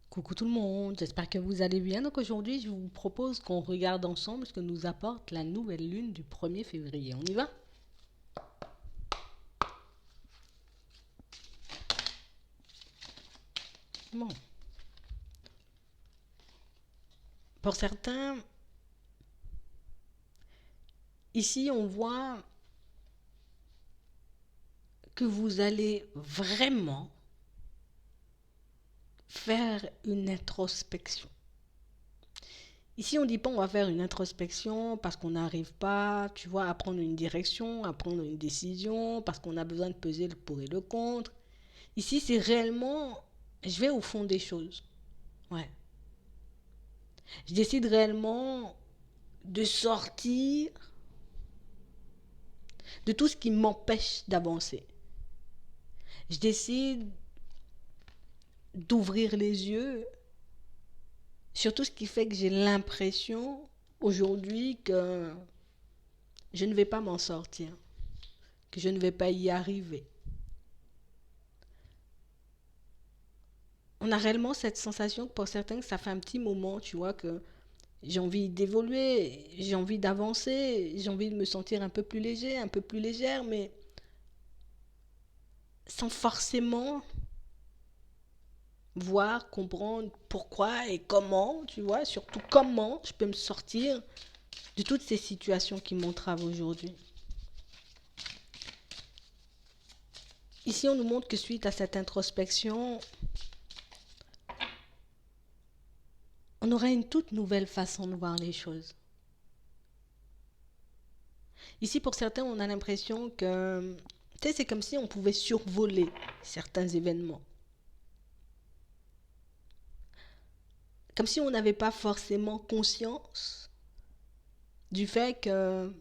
Coucou tout le monde, j'espère que vous allez bien. Donc aujourd'hui, je vous propose qu'on regarde ensemble ce que nous apporte la nouvelle lune du 1er février. On y va? Bon. Pour certains, ici on voit que vous allez vraiment faire une introspection. Ici, on ne dit pas on va faire une introspection parce qu'on n'arrive pas, tu vois, à prendre une direction, à prendre une décision, parce qu'on a besoin de peser le pour et le contre. Ici, c'est réellement, je vais au fond des choses. Ouais. Je décide réellement de sortir de tout ce qui m'empêche d'avancer. Je décide d'ouvrir les yeux sur tout ce qui fait que j'ai l'impression aujourd'hui que je ne vais pas m'en sortir, que je ne vais pas y arriver. On a réellement cette sensation que pour certains, que ça fait un petit moment, tu vois, que j'ai envie d'évoluer, j'ai envie d'avancer, j'ai envie de me sentir un peu plus léger, un peu plus légère, mais sans forcément voir, comprendre pourquoi et comment, tu vois, surtout comment je peux me sortir de toutes ces situations qui m'entravent aujourd'hui. Ici, on nous montre que suite à cette introspection, on aura une toute nouvelle façon de voir les choses. Ici, pour certains, on a l'impression que, tu sais, c'est comme si on pouvait survoler certains événements. Comme si on n'avait pas forcément conscience du fait que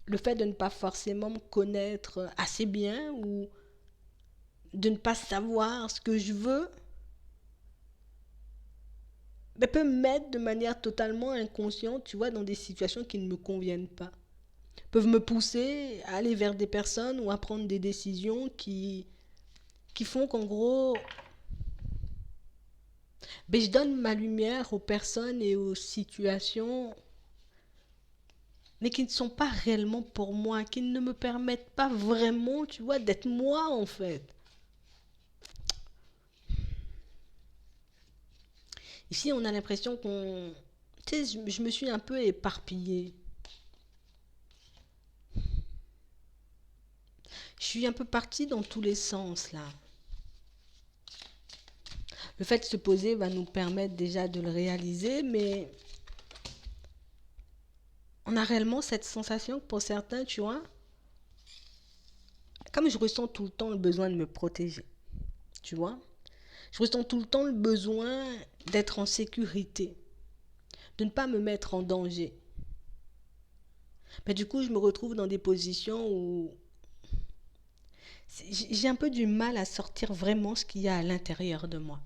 le fait de ne pas forcément me connaître assez bien ou de ne pas savoir ce que je veux, mais peut me mettre de manière totalement inconsciente, tu vois, dans des situations qui ne me conviennent pas. Peuvent me pousser à aller vers des personnes ou à prendre des décisions qui font qu'en gros, ben, je donne ma lumière aux personnes et aux situations, mais qui ne sont pas réellement pour moi, qui ne me permettent pas vraiment, tu vois, d'être moi en fait. Ici, on a l'impression qu'on... Tu sais, je me suis un peu éparpillée. Je suis un peu partie dans tous les sens là. Le fait de se poser va nous permettre déjà de le réaliser, mais on a réellement cette sensation que pour certains, tu vois, comme je ressens tout le temps le besoin de me protéger, tu vois, je ressens tout le temps le besoin d'être en sécurité, de ne pas me mettre en danger. Mais du coup, je me retrouve dans des positions où j'ai un peu du mal à sortir vraiment ce qu'il y a à l'intérieur de moi.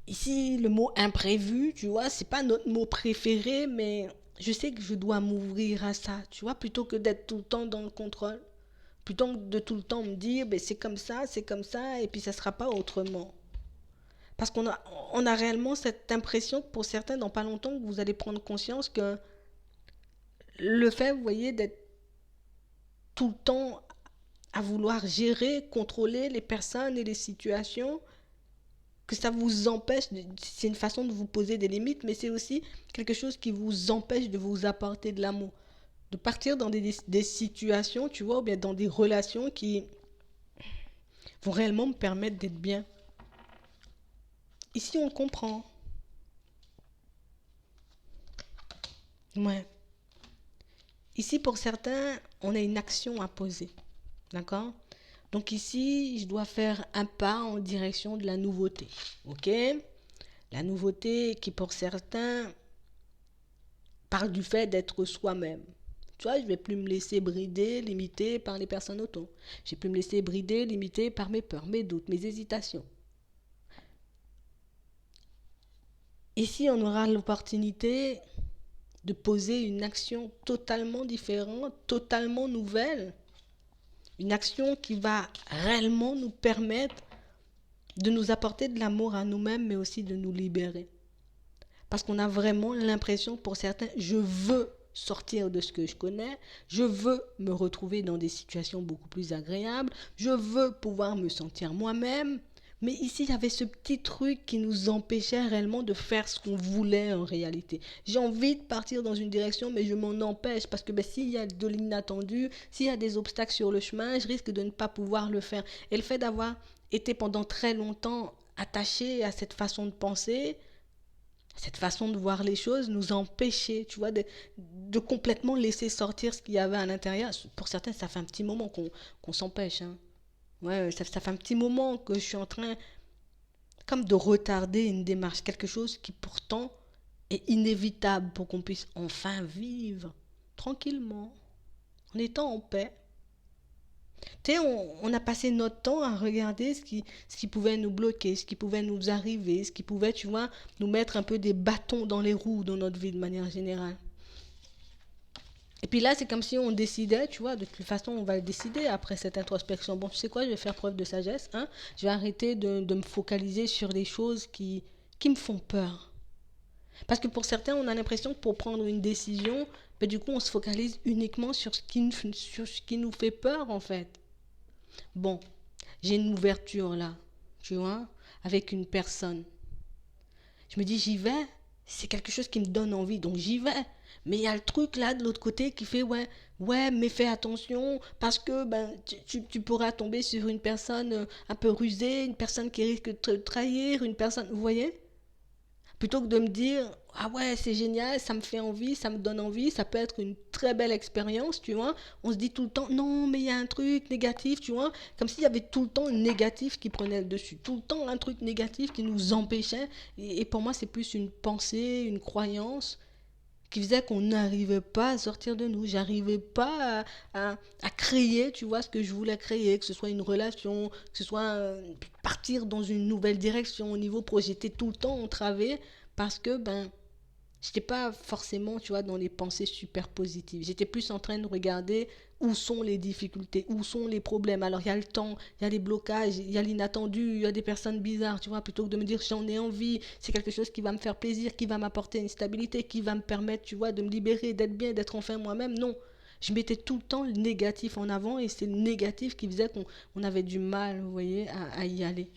Ici, le mot imprévu, tu vois, c'est pas notre mot préféré, mais je sais que je dois m'ouvrir à ça, tu vois, plutôt que d'être tout le temps dans le contrôle. Plutôt que de tout le temps me dire, ben, c'est comme ça, et puis ça sera pas autrement. Parce on a réellement cette impression que pour certains, dans pas longtemps, vous allez prendre conscience que le fait, vous voyez, d'être tout le temps à vouloir gérer, contrôler les personnes et les situations, que ça vous empêche, c'est une façon de vous poser des limites, mais c'est aussi quelque chose qui vous empêche de vous apporter de l'amour. De partir dans des situations, tu vois, ou bien dans des relations qui vont réellement me permettre d'être bien. Ici, on comprend. Ouais. Ici, pour certains, on a une action à poser. D'accord? Donc ici, je dois faire un pas en direction de la nouveauté. Ok? La nouveauté qui, pour certains, parle du fait d'être soi-même. Tu vois, je ne vais plus me laisser brider, limiter par les personnes autour. Je ne vais plus me laisser brider, limiter par mes peurs, mes doutes, mes hésitations. Ici, on aura l'opportunité de poser une action totalement différente, totalement nouvelle, Une action qui va réellement nous permettre de nous apporter de l'amour à nous-mêmes, mais aussi de nous libérer. Parce qu'on a vraiment l'impression, pour certains, je veux sortir de ce que je connais, je veux me retrouver dans des situations beaucoup plus agréables, je veux pouvoir me sentir moi-même. Mais ici, il y avait ce petit truc qui nous empêchait réellement de faire ce qu'on voulait en réalité. J'ai envie de partir dans une direction, mais je m'en empêche parce que s'il y a de l'inattendu, s'il y a des obstacles sur le chemin, je risque de ne pas pouvoir le faire. Et le fait d'avoir été pendant très longtemps attaché à cette façon de penser, cette façon de voir les choses nous empêchait, tu vois, de complètement laisser sortir ce qu'il y avait à l'intérieur. Pour certains, ça fait un petit moment qu'on s'empêche. Hein. Ouais, ça fait un petit moment que je suis en train comme de retarder une démarche, quelque chose qui pourtant est inévitable pour qu'on puisse enfin vivre tranquillement, en étant en paix. Tu sais, on a passé notre temps à regarder ce qui pouvait nous bloquer, ce qui pouvait nous arriver, ce qui pouvait, tu vois, nous mettre un peu des bâtons dans les roues dans notre vie de manière générale. Et puis là, c'est comme si on décidait, tu vois, de toute façon, on va le décider après cette introspection. Bon, tu sais quoi, je vais faire preuve de sagesse, hein. Je vais arrêter de me focaliser sur des choses qui me font peur. Parce que pour certains, on a l'impression que pour prendre une décision, ben, du coup, on se focalise uniquement sur ce qui nous fait peur, en fait. Bon, j'ai une ouverture là, tu vois, avec une personne. Je me dis, j'y vais, c'est quelque chose qui me donne envie, donc j'y vais. Mais il y a le truc là de l'autre côté qui fait, ouais, mais fais attention, parce que ben, tu pourras tomber sur une personne un peu rusée, une personne qui risque de te trahir, une personne, vous voyez? Plutôt que de me dire, ah ouais, c'est génial, ça me fait envie, ça me donne envie, ça peut être une très belle expérience, tu vois. On se dit tout le temps, non, mais il y a un truc négatif, tu vois. Comme s'il y avait tout le temps un négatif qui prenait le dessus. Tout le temps un truc négatif qui nous empêchait. Et pour moi, c'est plus une pensée, une croyance qui faisait qu'on n'arrivait pas à sortir de nous. J'arrivais pas à créer, tu vois, ce que je voulais créer, que ce soit une relation, que ce soit partir dans une nouvelle direction au niveau pro. J'étais tout le temps entravée parce que, ben, j'étais pas forcément, tu vois, dans les pensées super positives. J'étais plus en train de regarder où sont les difficultés, où sont les problèmes. Alors, il y a le temps, il y a les blocages, il y a l'inattendu, il y a des personnes bizarres, tu vois, plutôt que de me dire j'en ai envie, c'est quelque chose qui va me faire plaisir, qui va m'apporter une stabilité, qui va me permettre, tu vois, de me libérer, d'être bien, d'être enfin moi-même. Non. Je mettais tout le temps le négatif en avant et c'est le négatif qui faisait qu'on avait du mal, vous voyez, à y aller.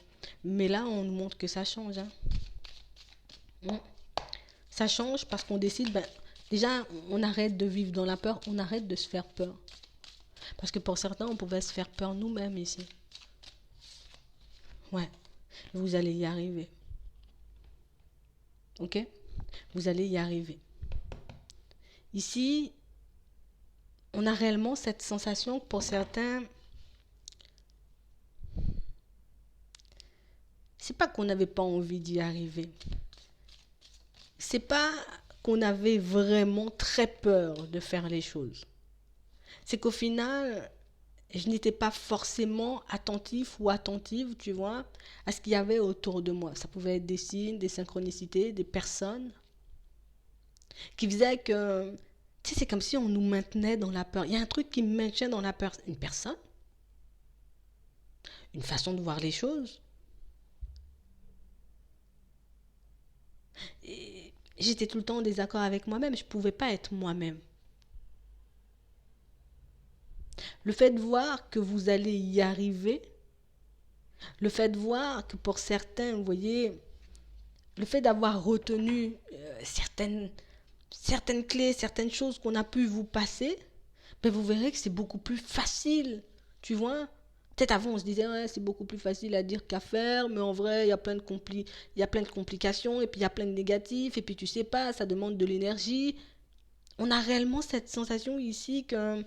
Mais là, on nous montre que ça change. Hein. Mm. Ça change parce qu'on décide, ben, déjà, on arrête de vivre dans la peur, on arrête de se faire peur. Parce que pour certains, on pouvait se faire peur nous-mêmes ici. Ouais, vous allez y arriver. Ok? Vous allez y arriver. Ici, on a réellement cette sensation que pour certains, c'est pas qu'on n'avait pas envie d'y arriver. C'est pas qu'on avait vraiment très peur de faire les choses. C'est qu'au final, je n'étais pas forcément attentif ou attentive, tu vois, à ce qu'il y avait autour de moi. Ça pouvait être des signes, des synchronicités, des personnes qui faisaient que, tu sais, c'est comme si on nous maintenait dans la peur. Il y a un truc qui me maintient dans la peur. Une personne, une façon de voir les choses. Et j'étais tout le temps en désaccord avec moi-même. Je ne pouvais pas être moi-même. Le fait de voir que vous allez y arriver, le fait de voir que pour certains, vous voyez, le fait d'avoir retenu certaines clés, certaines choses qu'on a pu vous passer, ben vous verrez que c'est beaucoup plus facile, tu vois. Peut-être avant, on se disait, ouais, c'est beaucoup plus facile à dire qu'à faire, mais en vrai, il y a plein de complications, et puis il y a plein de négatifs, et puis tu sais pas, ça demande de l'énergie. On a réellement cette sensation ici que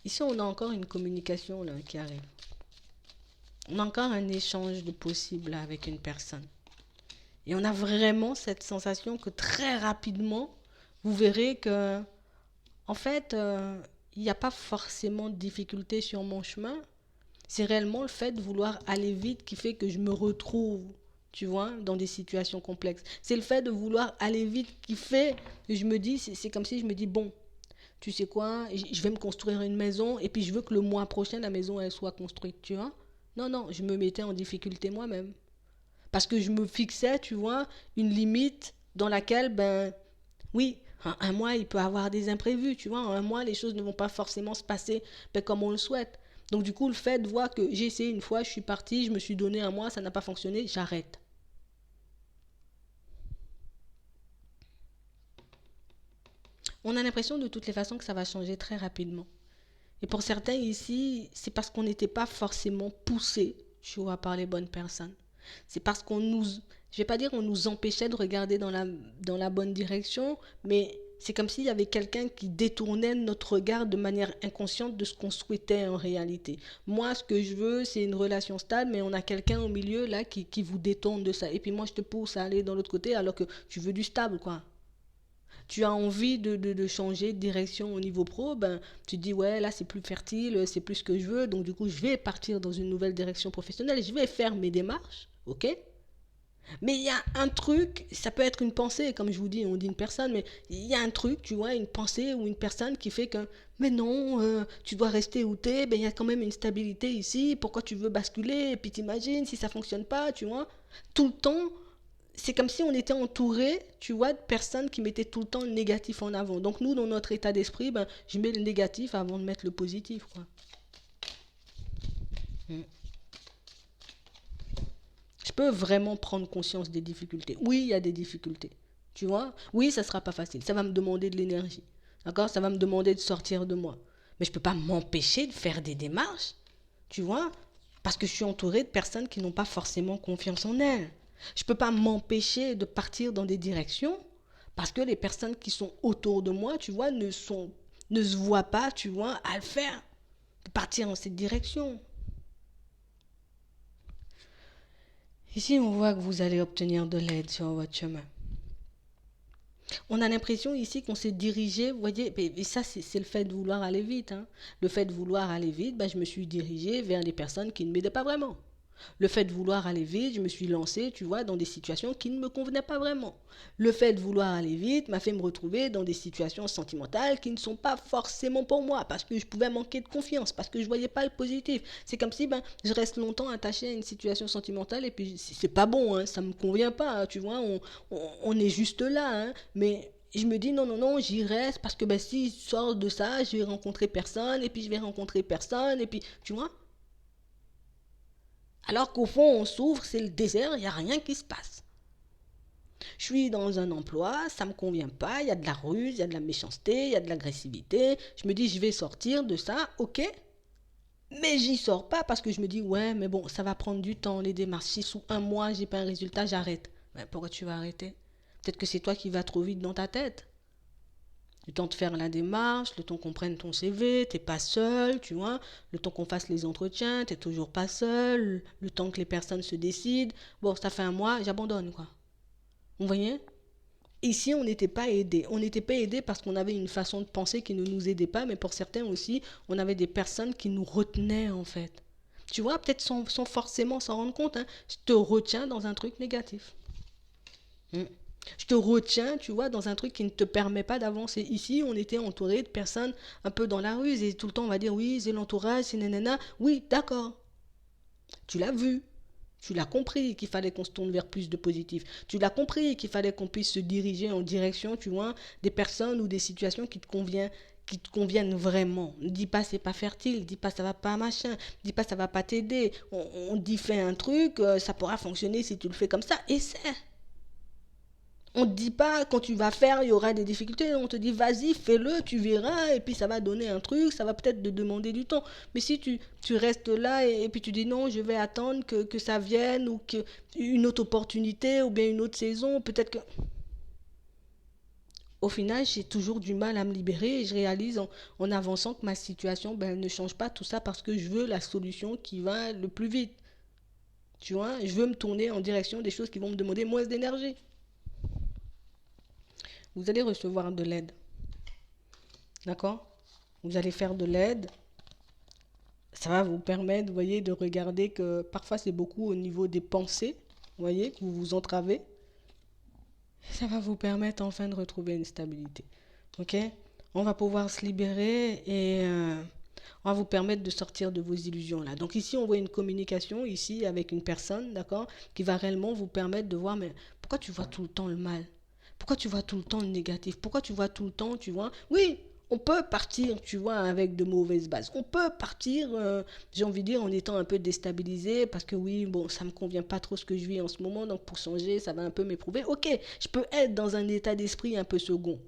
ici, on a encore une communication là, qui arrive. On a encore un échange de possible là, avec une personne. Et on a vraiment cette sensation que très rapidement, vous verrez que, en fait, il n'y a pas forcément de difficulté sur mon chemin. C'est réellement le fait de vouloir aller vite qui fait que je me retrouve tu vois, dans des situations complexes. C'est le fait de vouloir aller vite qui fait que je me dis, c'est comme si je me dis, bon, tu sais quoi, je vais me construire une maison et puis je veux que le mois prochain, la maison, elle soit construite, tu vois. Non, non, je me mettais en difficulté moi-même. Parce que je me fixais, tu vois, une limite dans laquelle, ben, oui, un mois, il peut avoir des imprévus, tu vois. En un mois, les choses ne vont pas forcément se passer ben, comme on le souhaite. Donc, du coup, le fait de voir que j'ai essayé une fois, je suis partie, je me suis donné un mois, ça n'a pas fonctionné, j'arrête. On a l'impression de toutes les façons que ça va changer très rapidement. Et pour certains ici, c'est parce qu'on n'était pas forcément poussé, tu vois, par les bonnes personnes. C'est parce qu'on nous, je vais pas dire on nous empêchait de regarder dans la bonne direction, mais c'est comme s'il y avait quelqu'un qui détournait notre regard de manière inconsciente de ce qu'on souhaitait en réalité. Moi, ce que je veux, c'est une relation stable, mais on a quelqu'un au milieu là qui vous détourne de ça. Et puis moi, je te pousse à aller dans l'autre côté alors que tu veux du stable, quoi. Tu as envie de changer de direction au niveau pro, ben, tu te dis, ouais, là, c'est plus fertile, c'est plus ce que je veux, donc du coup, je vais partir dans une nouvelle direction professionnelle, je vais faire mes démarches, ok. Mais il y a un truc, ça peut être une pensée, comme je vous dis, on dit une personne, mais il y a un truc, tu vois, une pensée ou une personne qui fait que, mais non, tu dois rester où t'es, ben il y a quand même une stabilité ici, pourquoi tu veux basculer, et puis t'imagines si ça fonctionne pas, tu vois. Tout le temps, c'est comme si on était entouré, tu vois, de personnes qui mettaient tout le temps le négatif en avant. Donc nous, dans notre état d'esprit, ben, je mets le négatif avant de mettre le positif, quoi. Mm. Je peux vraiment prendre conscience des difficultés. Oui, il y a des difficultés. Tu vois? Oui, ça sera pas facile. Ça va me demander de l'énergie. D'accord? Ça va me demander de sortir de moi. Mais je peux pas m'empêcher de faire des démarches. Tu vois? Parce que je suis entourée de personnes qui n'ont pas forcément confiance en elles. Je peux pas m'empêcher de partir dans des directions parce que les personnes qui sont autour de moi, tu vois, ne se voient pas, tu vois, à le faire. De partir dans cette direction. Ici, on voit que vous allez obtenir de l'aide sur votre chemin. On a l'impression ici qu'on s'est dirigé, vous voyez, et ça c'est le fait de vouloir aller vite. Hein. Le fait de vouloir aller vite, ben, je me suis dirigé vers des personnes qui ne m'aidaient pas vraiment. Le fait de vouloir aller vite, je me suis lancé, tu vois, dans des situations qui ne me convenaient pas vraiment. Le fait de vouloir aller vite m'a fait me retrouver dans des situations sentimentales qui ne sont pas forcément pour moi, parce que je pouvais manquer de confiance, parce que je voyais pas le positif. C'est comme si ben, je reste longtemps attaché à une situation sentimentale et puis c'est pas bon, hein, ça me convient pas, hein, tu vois, on est juste là, hein, mais je me dis non, non, non, j'y reste parce que ben, si je sors de ça, je vais rencontrer personne, et puis je vais rencontrer personne, et puis, tu vois, alors qu'au fond, on s'ouvre, c'est le désert, il n'y a rien qui se passe. Je suis dans un emploi, ça ne me convient pas, il y a de la ruse, il y a de la méchanceté, il y a de l'agressivité. Je me dis, je vais sortir de ça, ok. Mais j'y sors pas parce que je me dis, ouais, mais bon, ça va prendre du temps, les démarches. Si sous un mois, j'ai pas un résultat, j'arrête. Mais pourquoi tu vas arrêter? Peut-être que c'est toi qui vas trop vite dans ta tête. Le temps de faire la démarche, le temps qu'on prenne ton CV, t'es pas seul, tu vois. Le temps qu'on fasse les entretiens, t'es toujours pas seul. Le temps que les personnes se décident. Bon, ça fait un mois, j'abandonne, quoi. Vous voyez? Ici, on n'était pas aidé. On n'était pas aidé parce qu'on avait une façon de penser qui ne nous aidait pas, mais pour certains aussi, on avait des personnes qui nous retenaient, en fait. Tu vois, peut-être sans forcément s'en rendre compte, hein. Je te retiens dans un truc négatif. Mm. Je te retiens, tu vois, dans un truc qui ne te permet pas d'avancer. Ici, on était entouré de personnes un peu dans la rue et tout le temps on va dire oui, c'est l'entourage, c'est nanana. Oui, d'accord. Tu l'as vu. Tu l'as compris qu'il fallait qu'on se tourne vers plus de positif. Tu l'as compris qu'il fallait qu'on puisse se diriger en direction, tu vois, des personnes ou des situations qui te conviennent vraiment. Ne dis pas c'est pas fertile, dis pas ça va pas machin, dis pas ça va pas t'aider. On dit fais un truc, ça pourra fonctionner si tu le fais comme ça. Essaie. On ne te dit pas quand tu vas faire, il y aura des difficultés. On te dit vas-y, fais-le, tu verras, et puis ça va donner un truc, ça va peut-être te demander du temps. Mais si tu restes là et puis tu dis non, je vais attendre que ça vienne ou une autre opportunité ou bien une autre saison, peut-être que. Au final, j'ai toujours du mal à me libérer et je réalise en avançant que ma situation ben, ne change pas tout ça parce que je veux la solution qui va le plus vite. Tu vois, je veux me tourner en direction des choses qui vont me demander moins d'énergie. Vous allez recevoir de l'aide. D'accord? Vous allez faire de l'aide. Ça va vous permettre, vous voyez, de regarder que parfois c'est beaucoup au niveau des pensées. vous voyez, que vous vous entravez, ça va vous permettre enfin de retrouver une stabilité. Ok? On va pouvoir se libérer et on va vous permettre de sortir de vos illusions là. Donc ici, on voit une communication ici avec une personne, d'accord, qui va réellement vous permettre de voir, mais pourquoi tu vois tout le temps le mal? Pourquoi tu vois tout le temps le négatif? Pourquoi tu vois tout le temps, tu vois? Oui, on peut partir, tu vois, avec de mauvaises bases. On peut partir, j'ai envie de dire, en étant un peu déstabilisé, parce que oui, bon, ça me convient pas trop ce que je vis en ce moment, donc pour changer, ça va un peu m'éprouver. Ok, je peux être dans un état d'esprit un peu second.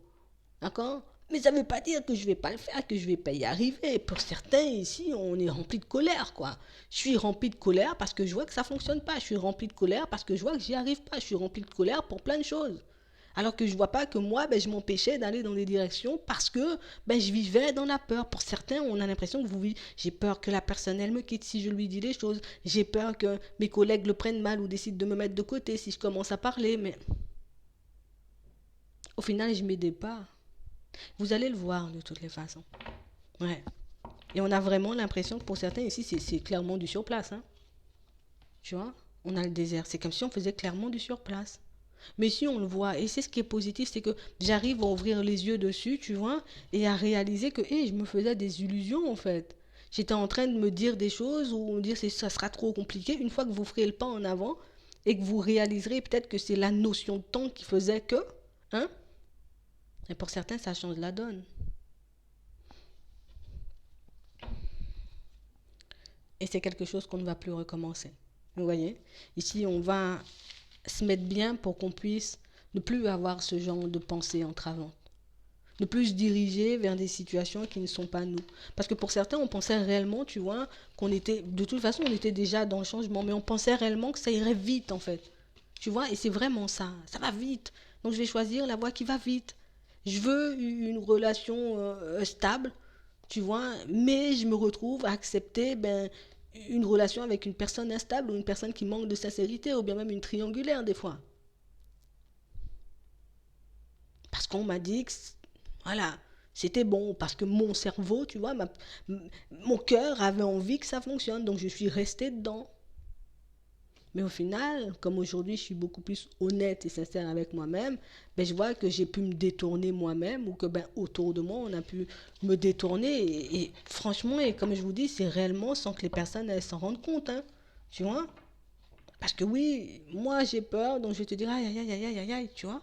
D'accord? Mais ça ne veut pas dire que je ne vais pas le faire, que je ne vais pas y arriver. Pour certains, ici, on est rempli de colère, quoi. Je suis rempli de colère parce que je vois que ça ne fonctionne pas. Je suis rempli de colère parce que je vois que j'y arrive pas. Je suis rempli de colère pour plein de choses. Alors que je ne vois pas que moi, ben, je m'empêchais d'aller dans des directions parce que ben, je vivais dans la peur. Pour certains, on a l'impression que vous vivez. J'ai peur que la personne, elle me quitte si je lui dis des choses. J'ai peur que mes collègues le prennent mal ou décident de me mettre de côté si je commence à parler. Mais au final, je ne m'aidais pas. Vous allez le voir de toutes les façons. Ouais. Et on a vraiment l'impression que pour certains ici, c'est clairement du surplace. Hein. Tu vois? On a le désert. C'est comme si on faisait clairement du surplace. Mais si on le voit, et c'est ce qui est positif, c'est que j'arrive à ouvrir les yeux dessus, tu vois, et à réaliser que je me faisais des illusions en fait. J'étais en train de me dire des choses ou me dire que ça sera trop compliqué. Une fois que vous ferez le pas en avant et que vous réaliserez peut-être que c'est la notion de temps qui faisait que, hein, et pour certains, ça change la donne. Et c'est quelque chose qu'on ne va plus recommencer. Vous voyez? Ici, on va se mettre bien pour qu'on puisse ne plus avoir ce genre de pensée entravante. Ne plus se diriger vers des situations qui ne sont pas nous. Parce que pour certains, on pensait réellement, tu vois, qu'on était, de toute façon, on était déjà dans le changement, mais on pensait réellement que ça irait vite, en fait. Tu vois, et c'est vraiment ça. Ça va vite. Donc je vais choisir la voie qui va vite. Je veux une relation stable, tu vois, mais je me retrouve à accepter une relation avec une personne instable ou une personne qui manque de sincérité ou bien même une triangulaire des fois. Parce qu'on m'a dit que, voilà, c'était bon, parce que mon cerveau, tu vois, mon cœur avait envie que ça fonctionne, donc je suis restée dedans. Mais au final, comme aujourd'hui je suis beaucoup plus honnête et sincère avec moi-même, ben, je vois que j'ai pu me détourner moi-même ou que ben, autour de moi on a pu me détourner. Et franchement, et comme je vous dis, c'est réellement sans que les personnes elles s'en rendent compte. Hein, tu vois? Parce que oui, moi j'ai peur, donc je vais te dire aïe aïe aïe aïe aïe aïe, tu vois?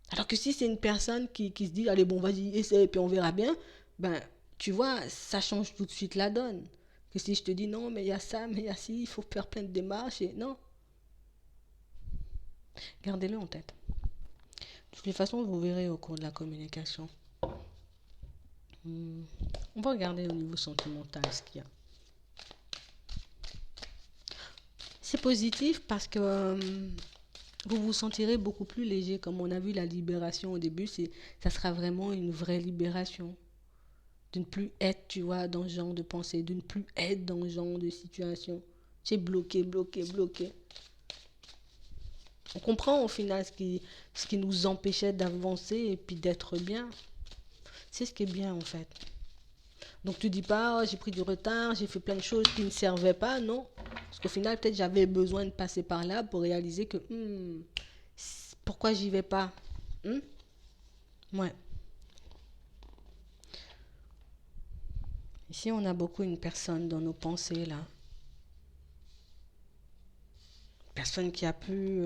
Alors que si c'est une personne qui se dit allez bon vas-y essaie et puis on verra bien, ben tu vois, ça change tout de suite la donne. Que si je te dis non mais il y a ça, mais il y a ci, il faut faire plein de démarches et non, gardez-le en tête. De toutes les façons, vous verrez au cours de la communication. Hmm. On va regarder au niveau sentimental ce qu'il y a. C'est positif parce que vous vous sentirez beaucoup plus léger. Comme on a vu la libération au début, ça sera vraiment une vraie libération. De ne plus être, tu vois, dans ce genre de pensée, de ne plus être dans ce genre de situation. C'est bloqué, bloqué, bloqué. On comprend au final ce qui nous empêchait d'avancer et puis d'être bien. C'est ce qui est bien en fait. Donc tu dis pas, oh, j'ai pris du retard, j'ai fait plein de choses qui ne servaient pas, non. Parce qu'au final, peut-être j'avais besoin de passer par là pour réaliser que, pourquoi j'y vais pas. Hmm. Ouais. Ici, on a beaucoup une personne dans nos pensées, là. Personne qui a pu...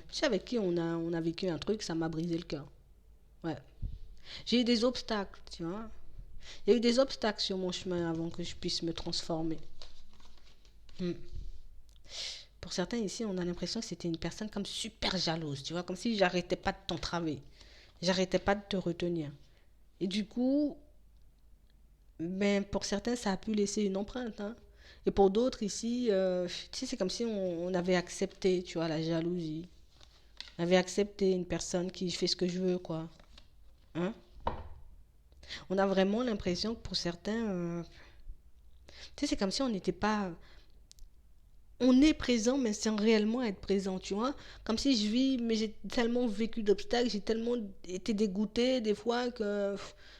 Tu sais, avec qui on a vécu un truc, ça m'a brisé le cœur. Ouais. J'ai eu des obstacles, tu vois. Il y a eu des obstacles sur mon chemin avant que je puisse me transformer. Hmm. Pour certains ici, on a l'impression que c'était une personne comme super jalouse, tu vois, comme si j'arrêtais pas de t'entraver, j'arrêtais pas de te retenir. Et du coup, ben, pour certains, ça a pu laisser une empreinte. Hein. Et pour d'autres ici, tu sais, c'est comme si on avait accepté, tu vois, la jalousie. On avait accepté une personne qui fait ce que je veux, quoi. Hein? On a vraiment l'impression que pour certains, tu sais, c'est comme si on n'était pas on est présent, mais sans réellement être présent, tu vois. Comme si je vis, mais j'ai tellement vécu d'obstacles, j'ai tellement été dégoûtée des fois que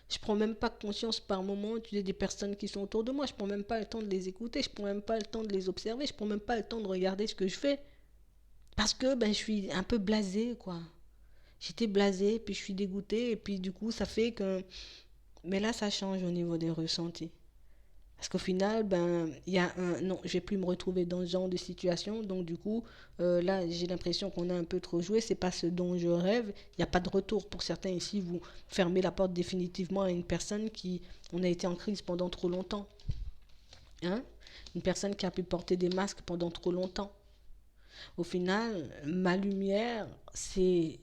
je prends même pas conscience par moment, tu sais, des personnes qui sont autour de moi. Je prends même pas le temps de les écouter, je prends même pas le temps de les observer, je prends même pas le temps de regarder ce que je fais. Parce que ben, je suis un peu blasée, quoi. J'étais blasée, puis je suis dégoûtée, et puis du coup, ça fait que... Mais là, ça change au niveau des ressentis. Parce qu'au final, ben, il y a un... Non, je vais plus me retrouver dans ce genre de situation. Donc du coup, là, j'ai l'impression qu'on a un peu trop joué. C'est pas ce dont je rêve. Il n'y a pas de retour. Pour certains ici, vous fermez la porte définitivement à une personne qui... On a été en crise pendant trop longtemps. Hein? Une personne qui a pu porter des masques pendant trop longtemps. Au final, ma lumière, c'est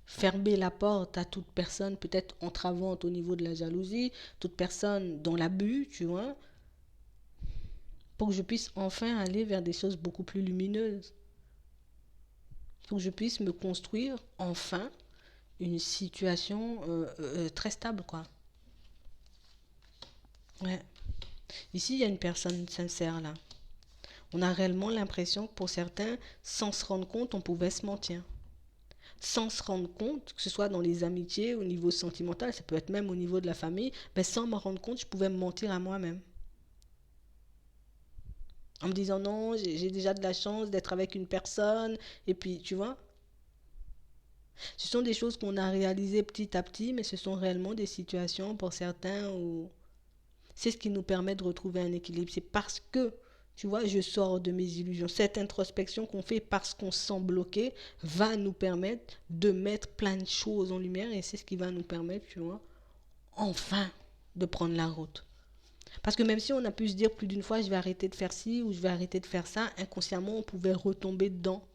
fermer la porte à toute personne peut-être entravante au niveau de la jalousie, toute personne dans l'abus, tu vois, pour que je puisse enfin aller vers des choses beaucoup plus lumineuses, pour que je puisse me construire enfin une situation très stable, quoi. Ouais. Ici, il y a une personne sincère, là. On a réellement l'impression que pour certains, sans se rendre compte, on pouvait se mentir. Sans se rendre compte, que ce soit dans les amitiés, au niveau sentimental, ça peut être même au niveau de la famille, ben sans me rendre compte, je pouvais me mentir à moi-même. En me disant non, j'ai déjà de la chance d'être avec une personne, et puis tu vois, ce sont des choses qu'on a réalisées petit à petit, mais ce sont réellement des situations pour certains où c'est ce qui nous permet de retrouver un équilibre. C'est parce que, tu vois, je sors de mes illusions. Cette introspection qu'on fait parce qu'on se sent bloqué va nous permettre de mettre plein de choses en lumière et c'est ce qui va nous permettre, tu vois, enfin de prendre la route. Parce que même si on a pu se dire plus d'une fois, je vais arrêter de faire ci ou je vais arrêter de faire ça, inconsciemment, on pouvait retomber dedans.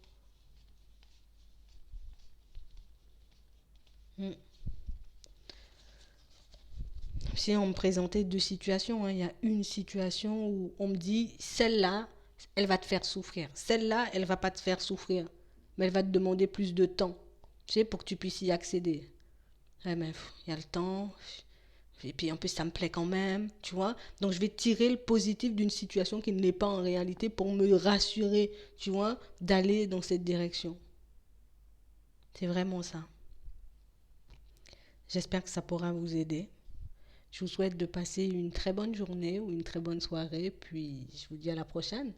Mm. Si on me présentait deux situations, hein, il y a une situation où on me dit, celle-là, elle va te faire souffrir. Celle-là, elle va pas te faire souffrir. Mais elle va te demander plus de temps, tu sais, pour que tu puisses y accéder. Ouais, mais il y a le temps. Et puis en plus, ça me plaît quand même, tu vois. Donc je vais tirer le positif d'une situation qui ne l'est pas en réalité pour me rassurer, tu vois, d'aller dans cette direction. C'est vraiment ça. J'espère que ça pourra vous aider. Je vous souhaite de passer une très bonne journée ou une très bonne soirée, puis je vous dis à la prochaine.